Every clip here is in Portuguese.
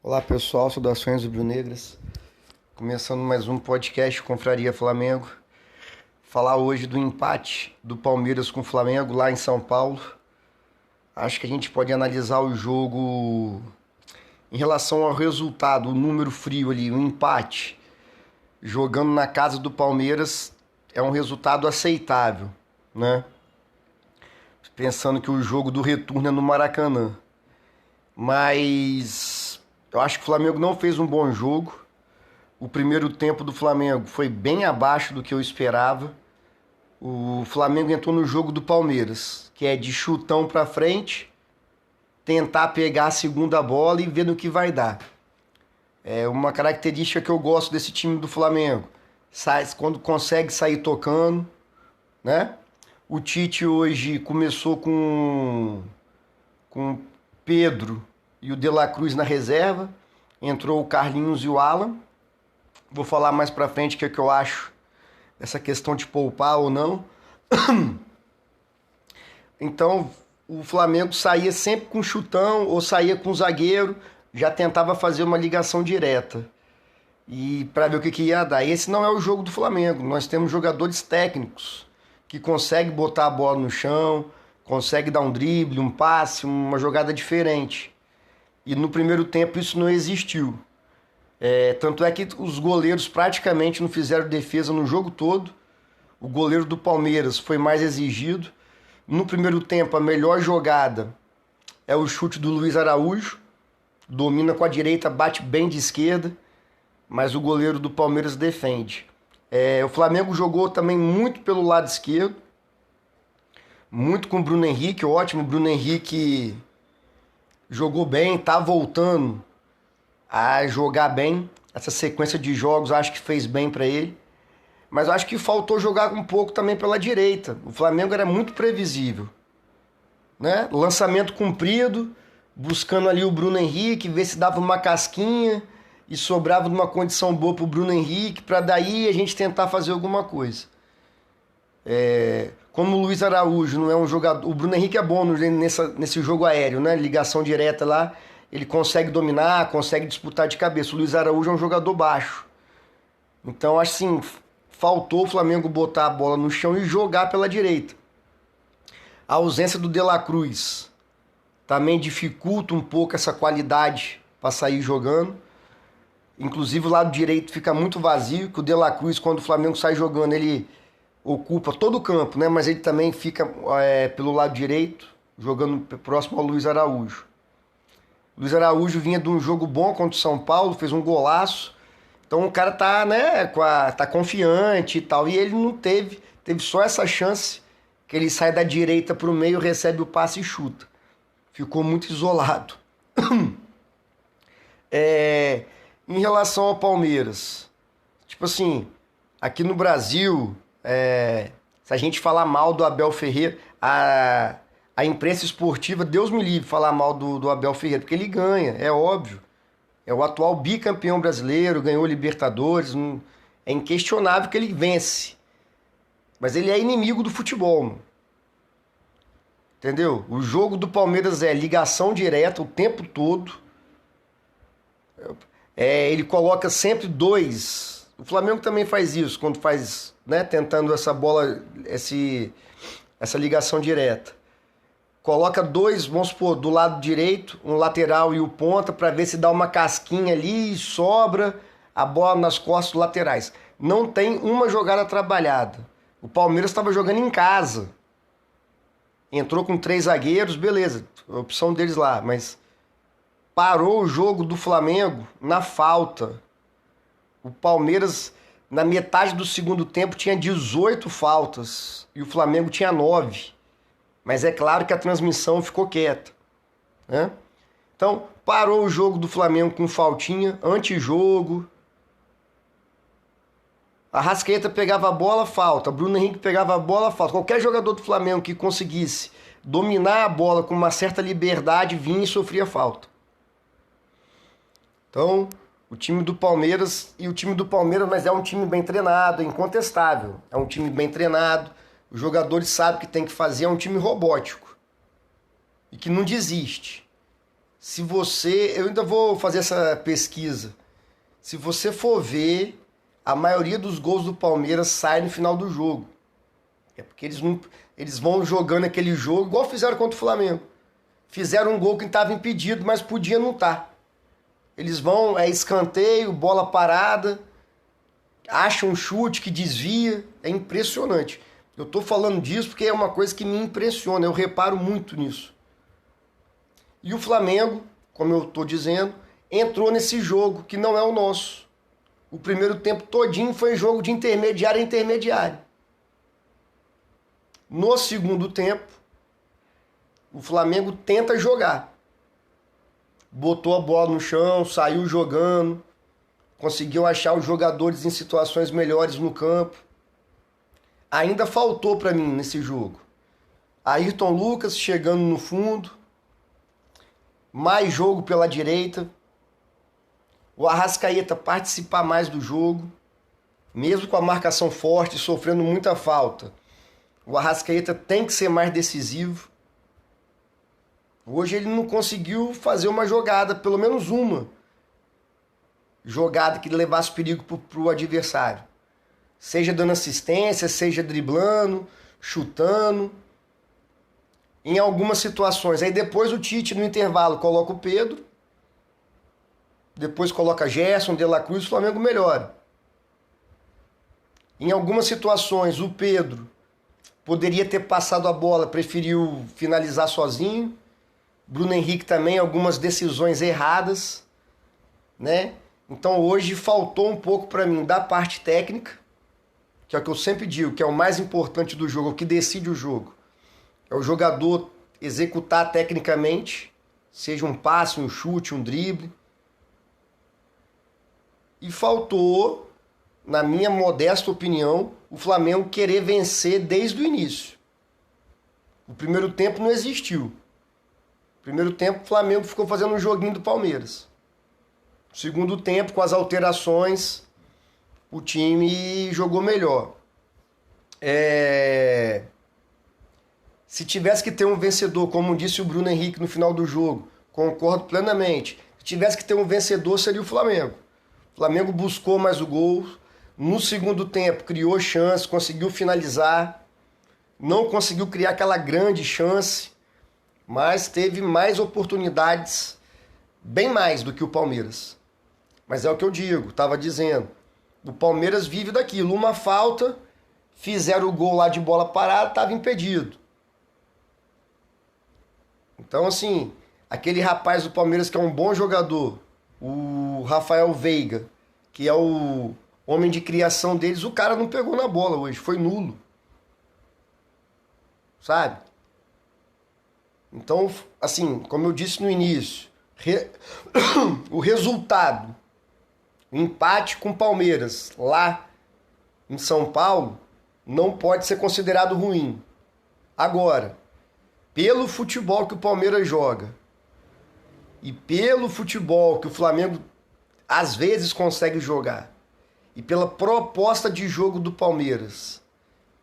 Olá pessoal, saudações rubro-negras. Começando mais um podcast Confraria Flamengo. Falar hoje do empate do Palmeiras com o Flamengo lá em São Paulo. Acho que a gente pode analisar o jogo em relação ao resultado, o número frio ali, o empate. Jogando na casa do Palmeiras é um resultado aceitável, né? Pensando que o jogo do retorno é no Maracanã. Mas eu acho que o Flamengo não fez um bom jogo. O primeiro tempo do Flamengo foi bem abaixo do que eu esperava. O Flamengo entrou no jogo do Palmeiras, que é de chutão pra frente, tentar pegar a segunda bola e ver no que vai dar. É uma característica que eu gosto desse time do Flamengo. Quando consegue sair tocando, né? O Tite hoje começou com Pedro e o De La Cruz na reserva. Entrou o Carlinhos e o Alan. Vou falar mais pra frente o que é que eu acho dessa questão de poupar ou não. Então, o Flamengo saía sempre com chutão ou saía com zagueiro, já tentava fazer uma ligação direta. E para ver o que ia dar. Esse não é o jogo do Flamengo. Nós temos jogadores técnicos que conseguem botar a bola no chão, conseguem dar um drible, um passe, uma jogada diferente. E no primeiro tempo isso não existiu. Tanto é que os goleiros praticamente não fizeram defesa no jogo todo. O goleiro do Palmeiras foi mais exigido. No primeiro tempo, a melhor jogada é o chute do Luiz Araújo. Domina com a direita, bate bem de esquerda, mas o goleiro do Palmeiras defende. O Flamengo jogou também muito pelo lado esquerdo, muito com o Bruno Henrique, ótimo. O Bruno Henrique jogou bem, tá voltando a jogar bem. Essa sequência de jogos acho que fez bem para ele. Mas acho que faltou jogar um pouco também pela direita. O Flamengo era muito previsível, né? Lançamento comprido, buscando ali o Bruno Henrique, ver se dava uma casquinha e sobrava numa condição boa pro Bruno Henrique, para daí a gente tentar fazer alguma coisa. Como o Luiz Araújo não é um jogador... O Bruno Henrique é bom nesse jogo aéreo, né? Ligação direta lá, ele consegue dominar, consegue disputar de cabeça. O Luiz Araújo é um jogador baixo. Então, assim, faltou o Flamengo botar a bola no chão e jogar pela direita. A ausência do De La Cruz também dificulta um pouco essa qualidade para sair jogando. Inclusive o lado direito fica muito vazio, que o De La Cruz, quando o Flamengo sai jogando, ele ocupa todo o campo, né? Mas ele também fica pelo lado direito, jogando próximo ao Luiz Araújo. Luiz Araújo vinha de um jogo bom contra o São Paulo, fez um golaço. Então o cara tá, né, tá confiante e tal. E ele não teve só essa chance, que ele sai da direita pro meio, recebe o passe e chuta. Ficou muito isolado. Em relação ao Palmeiras, tipo assim, aqui no Brasil, se a gente falar mal do Abel Ferreira, a imprensa esportiva, Deus me livre falar mal do Abel Ferreira, porque ele ganha, é óbvio. É o atual bicampeão brasileiro, ganhou Libertadores, é inquestionável que ele vence. Mas ele é inimigo do futebol, mano. Entendeu? O jogo do Palmeiras é ligação direta o tempo todo. Ele coloca sempre dois. O Flamengo também faz isso, quando faz, né, tentando essa bola, essa ligação direta. Coloca dois, vamos supor, do lado direito, um lateral e o ponta, para ver se dá uma casquinha ali e sobra a bola nas costas dos laterais. Não tem uma jogada trabalhada. O Palmeiras estava jogando em casa. Entrou com 3 zagueiros, beleza, a opção deles lá, mas parou o jogo do Flamengo na falta. O Palmeiras, na metade do segundo tempo, tinha 18 faltas e o Flamengo tinha 9. Mas é claro que a transmissão ficou quieta, né? Então, parou o jogo do Flamengo com faltinha, antijogo. A Arrascaeta pegava a bola, falta. Bruno Henrique pegava a bola, falta. Qualquer jogador do Flamengo que conseguisse dominar a bola com uma certa liberdade vinha e sofria falta. Então, o time do Palmeiras, mas é um time bem treinado, é incontestável. É um time bem treinado. Os jogadores sabem o que tem que fazer, é um time robótico. E que não desiste. eu ainda vou fazer essa pesquisa. Se você for ver, a maioria dos gols do Palmeiras sai no final do jogo. É porque eles vão jogando aquele jogo, igual fizeram contra o Flamengo. Fizeram um gol que estava impedido, mas podia não estar. Eles vão, escanteio, bola parada, acham um chute que desvia. É impressionante. Eu tô falando disso porque é uma coisa que me impressiona. Eu reparo muito nisso. E o Flamengo, como eu tô dizendo, entrou nesse jogo que não é o nosso. O primeiro tempo todinho foi jogo de intermediário a intermediário. No segundo tempo, o Flamengo tenta jogar. Botou a bola no chão, saiu jogando, conseguiu achar os jogadores em situações melhores no campo. Ainda faltou para mim nesse jogo Ayrton Lucas chegando no fundo, mais jogo pela direita, o Arrascaeta participar mais do jogo, mesmo com a marcação forte, sofrendo muita falta. O Arrascaeta tem que ser mais decisivo. Hoje ele não conseguiu fazer uma jogada, pelo menos uma jogada que levasse perigo para o adversário. Seja dando assistência, seja driblando, chutando. Em algumas situações. Aí depois o Tite, no intervalo, coloca o Pedro. Depois coloca Gerson, De La Cruz, o Flamengo melhora. Em algumas situações, o Pedro poderia ter passado a bola, preferiu finalizar sozinho. Bruno Henrique também, algumas decisões erradas, né? Então hoje faltou um pouco para mim da parte técnica, que é o que eu sempre digo, que é o mais importante do jogo, o que decide o jogo. É o jogador executar tecnicamente, seja um passe, um chute, um drible. E faltou, na minha modesta opinião, o Flamengo querer vencer desde o início. O primeiro tempo não existiu. No primeiro tempo o Flamengo ficou fazendo um joguinho do Palmeiras. No segundo tempo, com as alterações, o time jogou melhor. Se tivesse que ter um vencedor, como disse o Bruno Henrique no final do jogo, concordo plenamente. Se tivesse que ter um vencedor, seria o Flamengo. O Flamengo buscou mais o gol. No segundo tempo, criou chance, conseguiu finalizar. Não conseguiu criar aquela grande chance, mas teve mais oportunidades, bem mais do que o Palmeiras. Mas é o que eu digo, estava dizendo. O Palmeiras vive daquilo. Uma falta, fizeram o gol lá de bola parada, estava impedido. Então, assim, aquele rapaz do Palmeiras que é um bom jogador, o Rafael Veiga, que é o homem de criação deles, o cara não pegou na bola hoje, foi nulo. Sabe? Então, assim, como eu disse no início, o resultado, o empate com o Palmeiras lá em São Paulo, não pode ser considerado ruim. Agora, pelo futebol que o Palmeiras joga e pelo futebol que o Flamengo às vezes consegue jogar e pela proposta de jogo do Palmeiras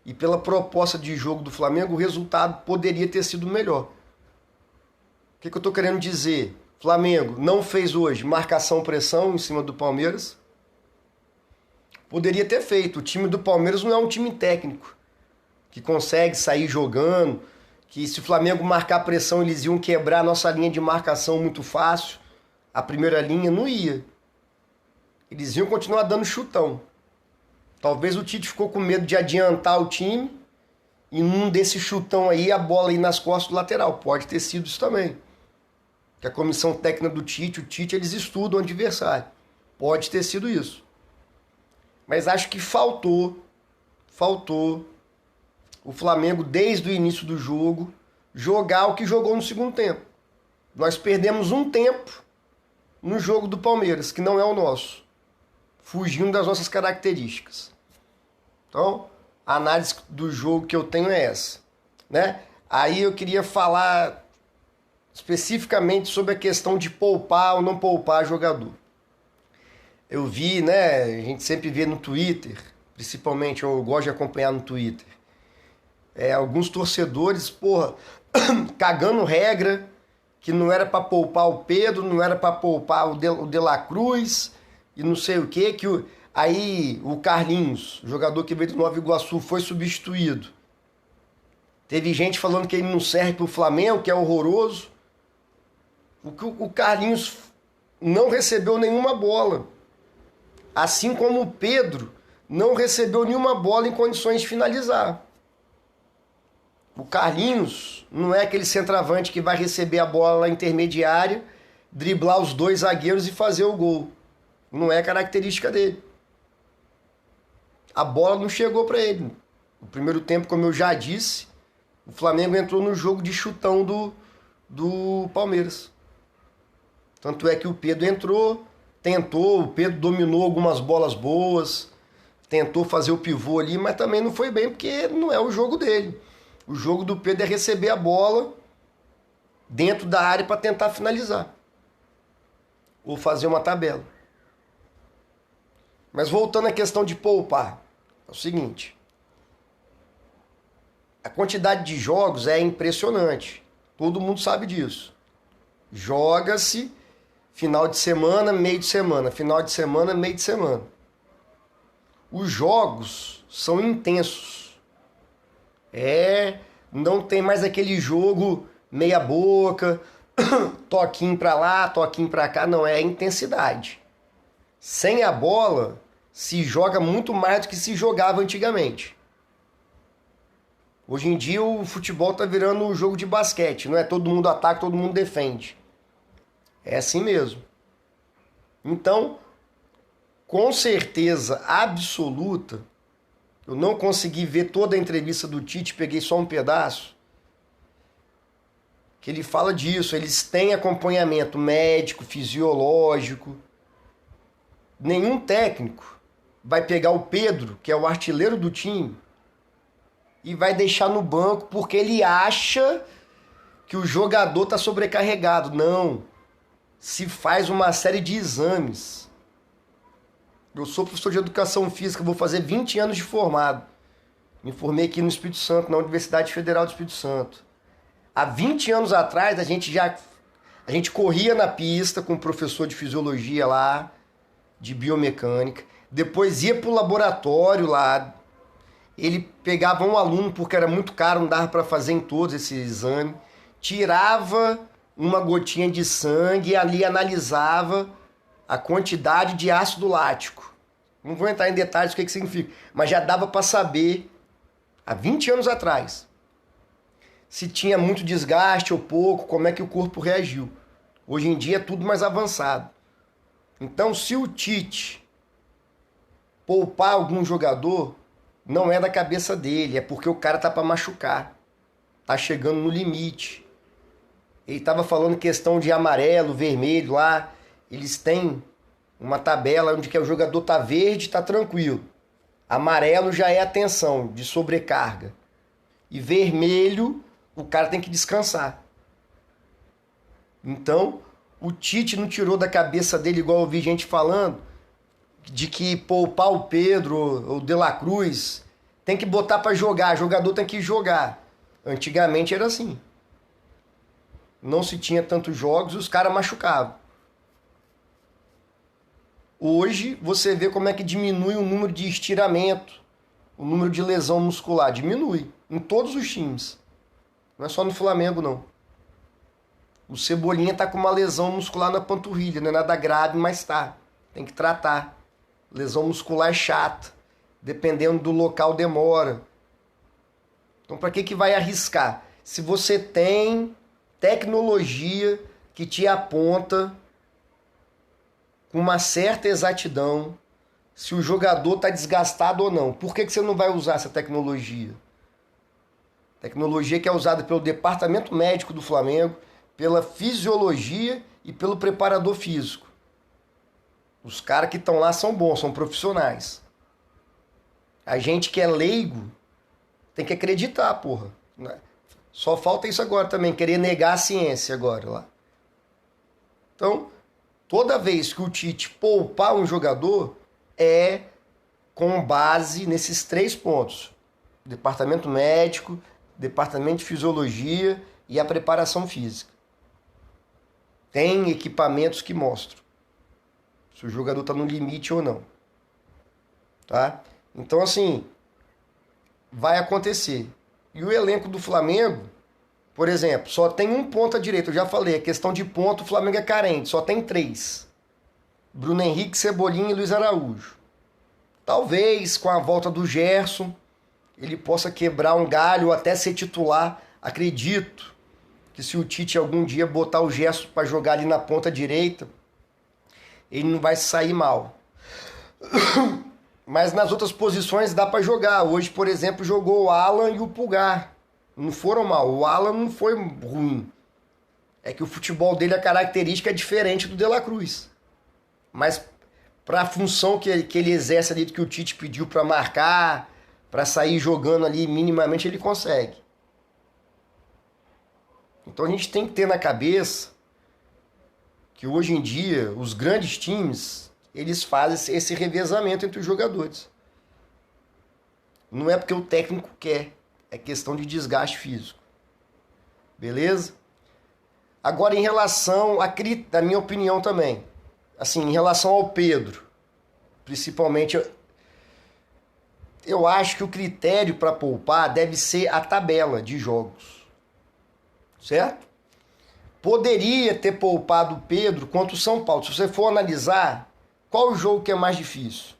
e pela proposta de jogo do Flamengo, o resultado poderia ter sido melhor. O que eu estou querendo dizer? Flamengo não fez hoje marcação-pressão em cima do Palmeiras. Poderia ter feito. O time do Palmeiras não é um time técnico que consegue sair jogando, que se o Flamengo marcar pressão eles iam quebrar a nossa linha de marcação muito fácil. A primeira linha não ia. Eles iam continuar dando chutão. Talvez o Tite ficou com medo de adiantar o time e num desse chutão aí a bola ir nas costas do lateral. Pode ter sido isso também. Que a comissão técnica do Tite, o Tite, eles estudam o adversário. Pode ter sido isso. Mas acho que faltou o Flamengo, desde o início do jogo, jogar o que jogou no segundo tempo. Nós perdemos um tempo no jogo do Palmeiras, que não é o nosso, fugindo das nossas características. Então, a análise do jogo que eu tenho é essa, né? Aí eu queria falar especificamente sobre a questão de poupar ou não poupar jogador. Eu vi, né, a gente sempre vê no Twitter, principalmente, eu gosto de acompanhar no Twitter, alguns torcedores, cagando regra que não era para poupar o Pedro, não era para poupar o De La Cruz e não sei o quê, aí o Carlinhos, jogador que veio do Nova Iguaçu, foi substituído. Teve gente falando que ele não serve para o Flamengo, que é horroroso. O Carlinhos não recebeu nenhuma bola. Assim como o Pedro não recebeu nenhuma bola em condições de finalizar. O Carlinhos não é aquele centroavante que vai receber a bola na intermediária, driblar os dois zagueiros e fazer o gol. Não é característica dele. A bola não chegou para ele. No primeiro tempo, como eu já disse, o Flamengo entrou no jogo de chutão do Palmeiras. Tanto é que o Pedro entrou, tentou, o Pedro dominou algumas bolas boas, tentou fazer o pivô ali, mas também não foi bem porque não é o jogo dele. O jogo do Pedro é receber a bola dentro da área para tentar finalizar. Ou fazer uma tabela. Mas voltando à questão de poupar, é o seguinte. A quantidade de jogos é impressionante. Todo mundo sabe disso. Joga-se final de semana, meio de semana. Final de semana, meio de semana. Os jogos são intensos. Não tem mais aquele jogo meia boca, toquinho pra lá, toquinho pra cá. Não, é intensidade. Sem a bola, se joga muito mais do que se jogava antigamente. Hoje em dia o futebol tá virando um jogo de basquete. Não é todo mundo ataca, todo mundo defende. É assim mesmo. Então, com certeza absoluta, eu não consegui ver toda a entrevista do Tite, peguei só um pedaço, que ele fala disso, eles têm acompanhamento médico, fisiológico. Nenhum técnico vai pegar o Pedro, que é o artilheiro do time, e vai deixar no banco porque ele acha que o jogador está sobrecarregado. Não. Se faz uma série de exames. Eu sou professor de educação física, vou fazer 20 anos de formado. Me formei aqui no Espírito Santo, na Universidade Federal do Espírito Santo. Há 20 anos atrás, a gente corria na pista com um professor de fisiologia lá, de biomecânica. Depois ia para o laboratório lá. Ele pegava um aluno, porque era muito caro, não dava para fazer em todos esse exame. Tirava uma gotinha de sangue e ali analisava a quantidade de ácido lático. Não vou entrar em detalhes do que significa, mas já dava para saber, há 20 anos atrás, se tinha muito desgaste ou pouco, como é que o corpo reagiu. Hoje em dia é tudo mais avançado. Então, se o Tite poupar algum jogador, não é da cabeça dele, é porque o cara tá para machucar. Tá chegando no limite. Ele tava falando questão de amarelo, vermelho lá. Eles têm uma tabela onde que o jogador tá verde, tá tranquilo. Amarelo já é a tensão, de sobrecarga. E vermelho, o cara tem que descansar. Então, o Tite não tirou da cabeça dele, igual eu vi gente falando, de que poupar o Pedro ou o De La Cruz tem que botar para jogar, jogador tem que jogar. Antigamente era assim. Não se tinha tantos jogos, os caras machucavam. Hoje você vê como é que diminui o número de estiramento, o número de lesão muscular. Diminui em todos os times. Não é só no Flamengo, não. O Cebolinha tá com uma lesão muscular na panturrilha, não é nada grave, mas tá. Tem que tratar. Lesão muscular é chata. Dependendo do local, demora. Então, para que vai arriscar? Se você tem tecnologia que te aponta com uma certa exatidão se o jogador está desgastado ou não. Por que você não vai usar essa tecnologia? Tecnologia que é usada pelo departamento médico do Flamengo, pela fisiologia e pelo preparador físico. Os caras que estão lá são bons, são profissionais. A gente que é leigo tem que acreditar, porra. Só falta isso agora também, querer negar a ciência agora lá. Então, toda vez que o Tite poupar um jogador, é com base nesses 3 pontos. Departamento médico, departamento de fisiologia e a preparação física. Tem equipamentos que mostram se o jogador está no limite ou não. Tá? Então, assim, vai acontecer. E o elenco do Flamengo, por exemplo, só tem um ponta direita. Eu já falei, a questão de ponto, o Flamengo é carente. Só tem 3. Bruno Henrique, Cebolinha e Luiz Araújo. Talvez, com a volta do Gerson, ele possa quebrar um galho ou até ser titular. Acredito que se o Tite algum dia botar o Gerson para jogar ali na ponta direita, ele não vai sair mal. Mas nas outras posições dá para jogar. Hoje, por exemplo, jogou o Alan e o Pulgar. Não foram mal. O Alan não foi ruim. É que o futebol dele, a característica é diferente do De La Cruz. Mas para a função que ele exerce ali, que o Tite pediu para marcar, para sair jogando ali minimamente, ele consegue. Então a gente tem que ter na cabeça que hoje em dia os grandes times, eles fazem esse revezamento entre os jogadores. Não é porque o técnico quer, é questão de desgaste físico. Beleza? Agora em relação da minha opinião também, assim, em relação ao Pedro, principalmente, eu acho que o critério para poupar deve ser a tabela de jogos. Certo? Poderia ter poupado o Pedro contra o São Paulo. Se você for analisar, qual o jogo que é mais difícil?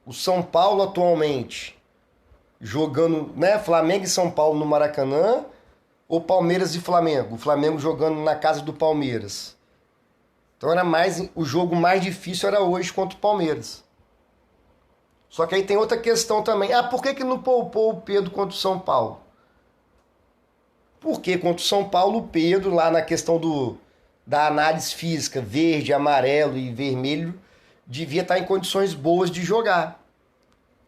O São Paulo atualmente jogando, né, Flamengo e São Paulo no Maracanã, ou Palmeiras e Flamengo? O Flamengo jogando na casa do Palmeiras. Então o jogo mais difícil era hoje contra o Palmeiras. Só que aí tem outra questão também. Por que não poupou o Pedro contra o São Paulo? Porque contra o São Paulo, o Pedro, lá na questão da análise física, verde, amarelo e vermelho, devia estar em condições boas de jogar.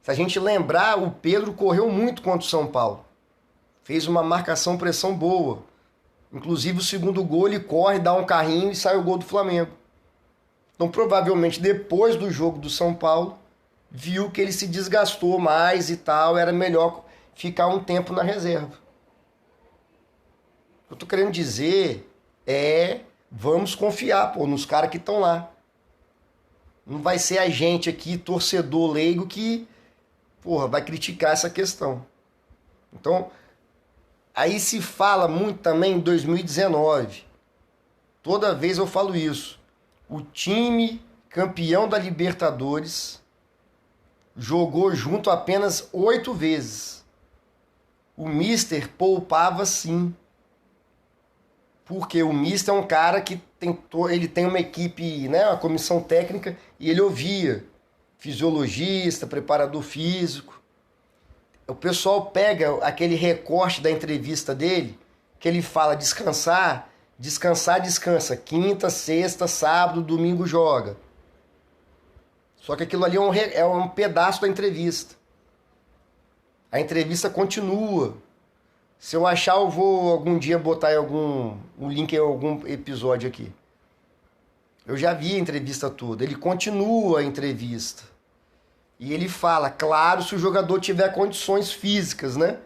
Se a gente lembrar, o Pedro correu muito contra o São Paulo. Fez uma marcação-pressão boa. Inclusive, o segundo gol, ele corre, dá um carrinho e sai o gol do Flamengo. Então, provavelmente, depois do jogo do São Paulo, viu que ele se desgastou mais e tal, era melhor ficar um tempo na reserva. O que eu tô querendo dizer vamos confiar, nos caras que estão lá. Não vai ser a gente aqui, torcedor leigo, que, vai criticar essa questão. Então, aí se fala muito também em 2019. Toda vez eu falo isso. O time campeão da Libertadores jogou junto apenas 8 vezes. O Mister poupava sim. Porque o Mister é um cara que ele tem uma equipe, né, uma comissão técnica, e ele ouvia fisiologista, preparador físico. O pessoal pega aquele recorte da entrevista dele, que ele fala descansar, descansa. Quinta, sexta, sábado, domingo joga. Só que aquilo ali é um pedaço da entrevista. A entrevista continua. Se eu achar, eu vou algum dia botar um link em algum episódio aqui. Eu já vi a entrevista toda. Ele continua a entrevista. E ele fala, claro, se o jogador tiver condições físicas, né?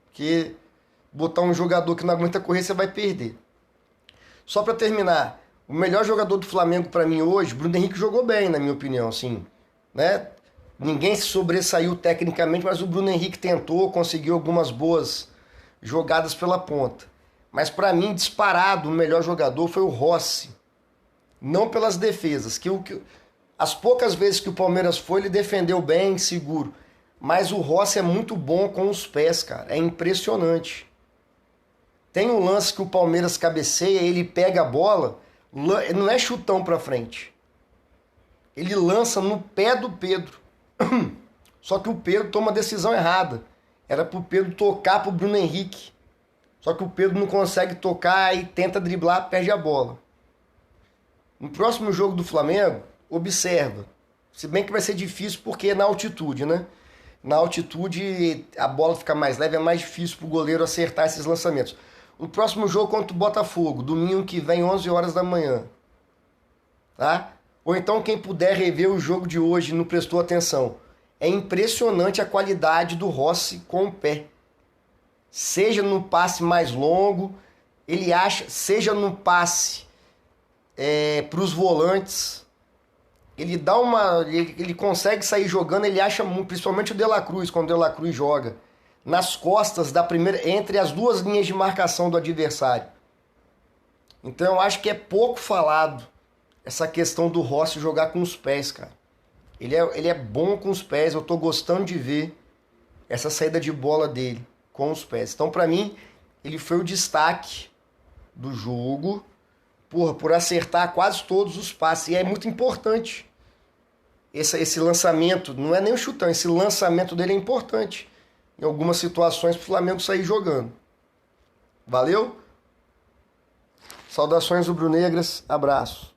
Porque botar um jogador que não aguenta correr, você vai perder. Só para terminar, o melhor jogador do Flamengo para mim hoje, Bruno Henrique jogou bem, na minha opinião, assim, né? Ninguém se sobressaiu tecnicamente, mas o Bruno Henrique tentou, conseguiu algumas boas jogadas pela ponta. Mas para mim, disparado, o melhor jogador foi o Rossi. Não pelas defesas, as poucas vezes que o Palmeiras foi, ele defendeu bem, seguro. Mas o Rossi é muito bom com os pés, cara. É impressionante. Tem um lance que o Palmeiras cabeceia, ele pega a bola, não é chutão pra frente. Ele lança no pé do Pedro. Só que o Pedro toma a decisão errada. Era pro Pedro tocar pro Bruno Henrique. Só que o Pedro não consegue tocar e tenta driblar, perde a bola. No próximo jogo do Flamengo, observa. Se bem que vai ser difícil porque é na altitude, né? Na altitude a bola fica mais leve, é mais difícil pro goleiro acertar esses lançamentos. O próximo jogo contra o Botafogo, domingo que vem, 11 horas da manhã. Tá? Ou então quem puder rever o jogo de hoje e não prestou atenção. É impressionante a qualidade do Rossi com o pé. Seja no passe mais longo, seja no passe para os volantes. Ele dá uma. Ele consegue sair jogando, ele acha muito, principalmente o De La Cruz, quando o De La Cruz joga, nas costas da primeira, entre as duas linhas de marcação do adversário. Então eu acho que é pouco falado essa questão do Rossi jogar com os pés, cara. Ele é bom com os pés, eu tô gostando de ver essa saída de bola dele com os pés. Então, pra mim, ele foi o destaque do jogo, por acertar quase todos os passes. E é muito importante esse lançamento, não é nem o chutão, esse lançamento dele é importante em algumas situações para o Flamengo sair jogando. Valeu? Saudações rubro-negras, abraço.